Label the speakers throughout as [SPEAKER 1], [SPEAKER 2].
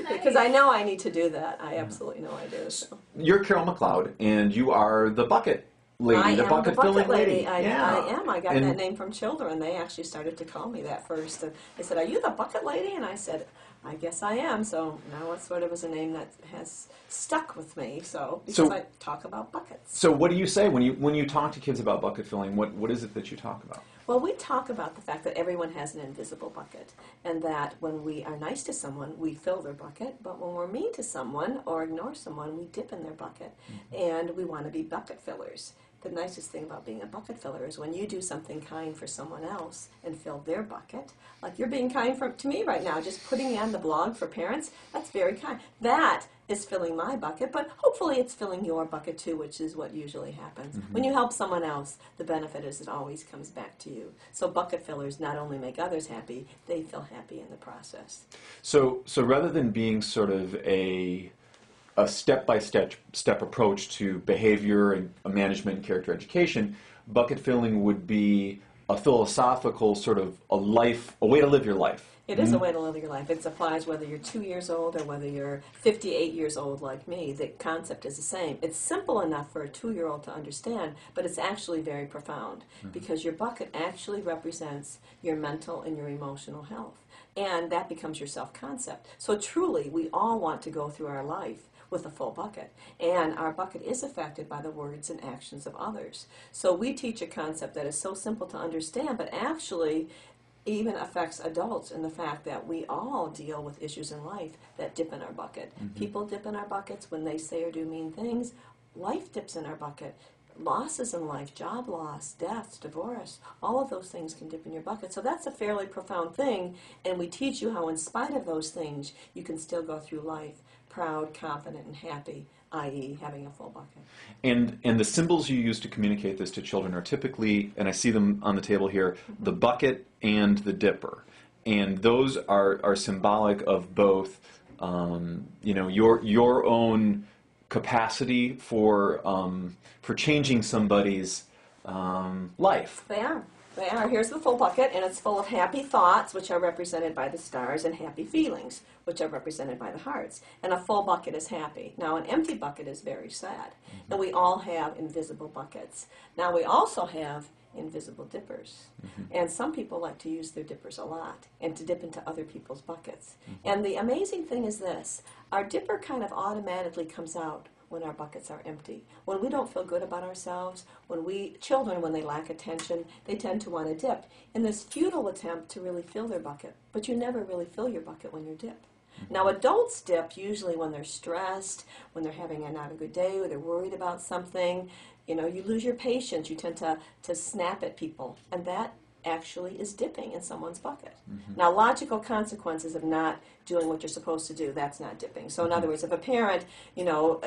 [SPEAKER 1] because I know I need to do that. I absolutely know I do. So.
[SPEAKER 2] You're Carol McLeod, and you are the bucket lady, the bucket filling lady.
[SPEAKER 1] I am. I got that name from children. They actually started to call me that first. They said, "Are you the bucket lady?" And I said, "I guess I am." So now it sort of is a name that has stuck with me. Because I talk about buckets.
[SPEAKER 2] So what do you say when you talk to kids about bucket filling? What is it that you talk about?
[SPEAKER 1] Well, we talk about the fact that everyone has an invisible bucket, and that when we are nice to someone, we fill their bucket, but when we're mean to someone or ignore someone, we dip in their bucket, and we want to be bucket fillers. The nicest thing about being a bucket filler is when you do something kind for someone else and fill their bucket, like you're being kind to me right now, just putting me on the blog for parents, that's very kind. That is filling my bucket, but hopefully it's filling your bucket too, which is what usually happens. When you help someone else, the benefit is it always comes back to you. So bucket fillers not only make others happy, they feel happy in the process.
[SPEAKER 2] So rather than being sort of a step-by-step approach to behavior and management and character education, bucket filling would be a philosophical sort of a way to live your life.
[SPEAKER 1] It is a way to live your life. It applies whether you're 2 years old or whether you're 58 years old like me. The concept is the same. It's simple enough for a 2-year-old to understand, but it's actually very profound because your bucket actually represents your mental and your emotional health. And that becomes your self-concept. So truly, we all want to go through our life with a full bucket. And our bucket is affected by the words and actions of others. So we teach a concept that is so simple to understand, but actually even affects adults in the fact that we all deal with issues in life that dip in our bucket. People dip in our buckets when they say or do mean things. Life dips in our bucket. Losses in life, job loss, deaths, divorce, all of those things can dip in your bucket. So that's a fairly profound thing, and we teach you how in spite of those things, you can still go through life proud, confident, and happy, i.e. having a full bucket.
[SPEAKER 2] And the symbols you use to communicate this to children are typically, and I see them on the table here, the bucket and the dipper. And those are symbolic of both, your own capacity for changing somebody's life.
[SPEAKER 1] They are. They are. Here's the full bucket, and it's full of happy thoughts, which are represented by the stars, and happy feelings, which are represented by the hearts. And a full bucket is happy. Now, an empty bucket is very sad. And we all have invisible buckets. Now, we also have invisible dippers. And some people like to use their dippers a lot and to dip into other people's buckets. And the amazing thing is this. Our dipper kind of automatically comes out when our buckets are empty. When we don't feel good about ourselves, children, when they lack attention, they tend to want to dip in this futile attempt to really fill their bucket. But you never really fill your bucket when you dip. Now, adults dip usually when they're stressed, when they're having not a good day, or they're worried about something. You lose your patience. You tend to snap at people, and that actually is dipping in someone's bucket. Now, logical consequences of not doing what you're supposed to do, that's not dipping. So in other words, if a parent,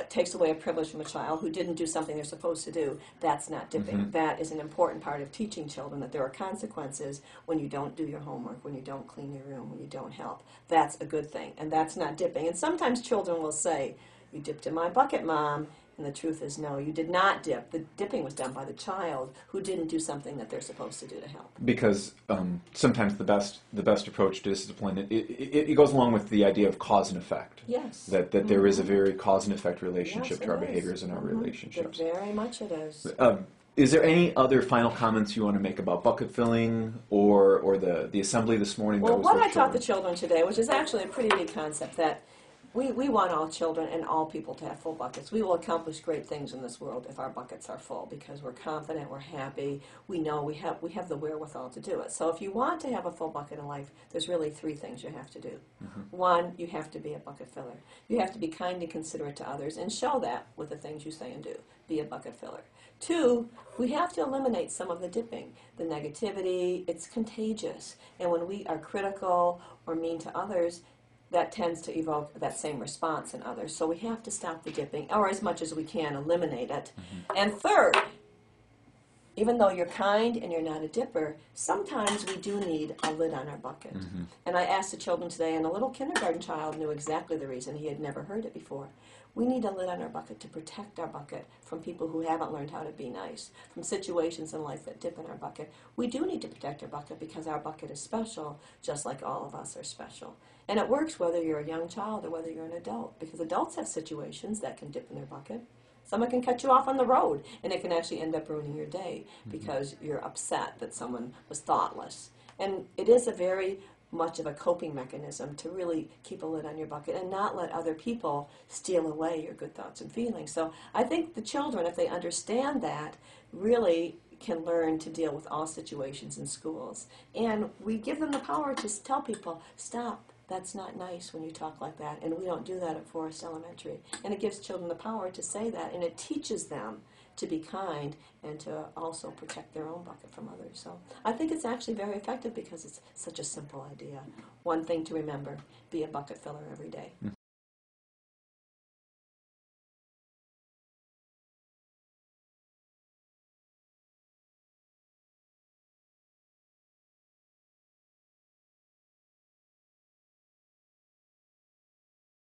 [SPEAKER 1] takes away a privilege from a child who didn't do something they're supposed to do, that's not dipping. That is an important part of teaching children, that there are consequences when you don't do your homework, when you don't clean your room, when you don't help. That's a good thing, and that's not dipping. And sometimes children will say, "You dipped in my bucket, Mom." And the truth is, no, you did not dip. The dipping was done by the child who didn't do something that they're supposed to do to help.
[SPEAKER 2] Because sometimes the best approach to discipline, it goes along with the idea of cause and effect.
[SPEAKER 1] Yes.
[SPEAKER 2] That there is a very cause and effect relationship to our behaviors and our relationships.
[SPEAKER 1] Very much it is.
[SPEAKER 2] Is there any other final comments you want to make about bucket filling or the assembly this morning?
[SPEAKER 1] Well, what I taught the children today, which is actually a pretty neat concept, that we want all children and all people to have full buckets. We will accomplish great things in this world if our buckets are full, because we're confident, we're happy, we know we have the wherewithal to do it. So if you want to have a full bucket in life, there's really 3 things you have to do. One, you have to be a bucket filler. You have to be kind and considerate to others and show that with the things you say and do. Be a bucket filler. 2, we have to eliminate some of the dipping, the negativity. It's contagious. And when we are critical or mean to others, that tends to evoke that same response in others. So we have to stop the dipping, or as much as we can, eliminate it. And third, even though you're kind and you're not a dipper, sometimes we do need a lid on our bucket. And I asked the children today, and a little kindergarten child knew exactly the reason. He had never heard it before. We need a lid on our bucket to protect our bucket from people who haven't learned how to be nice, from situations in life that dip in our bucket. We do need to protect our bucket because our bucket is special, just like all of us are special. And it works whether you're a young child or whether you're an adult, because adults have situations that can dip in their bucket. Someone can cut you off on the road, and it can actually end up ruining your day because you're upset that someone was thoughtless. And it is a very much of a coping mechanism to really keep a lid on your bucket and not let other people steal away your good thoughts and feelings. So I think the children, if they understand that, really can learn to deal with all situations in schools. And we give them the power to tell people, stop, that's not nice when you talk like that. And we don't do that at Forest Elementary. And it gives children the power to say that, and it teaches them to be kind and to also protect their own bucket from others. So I think it's actually very effective because it's such a simple idea. One thing to remember, be a bucket filler every day.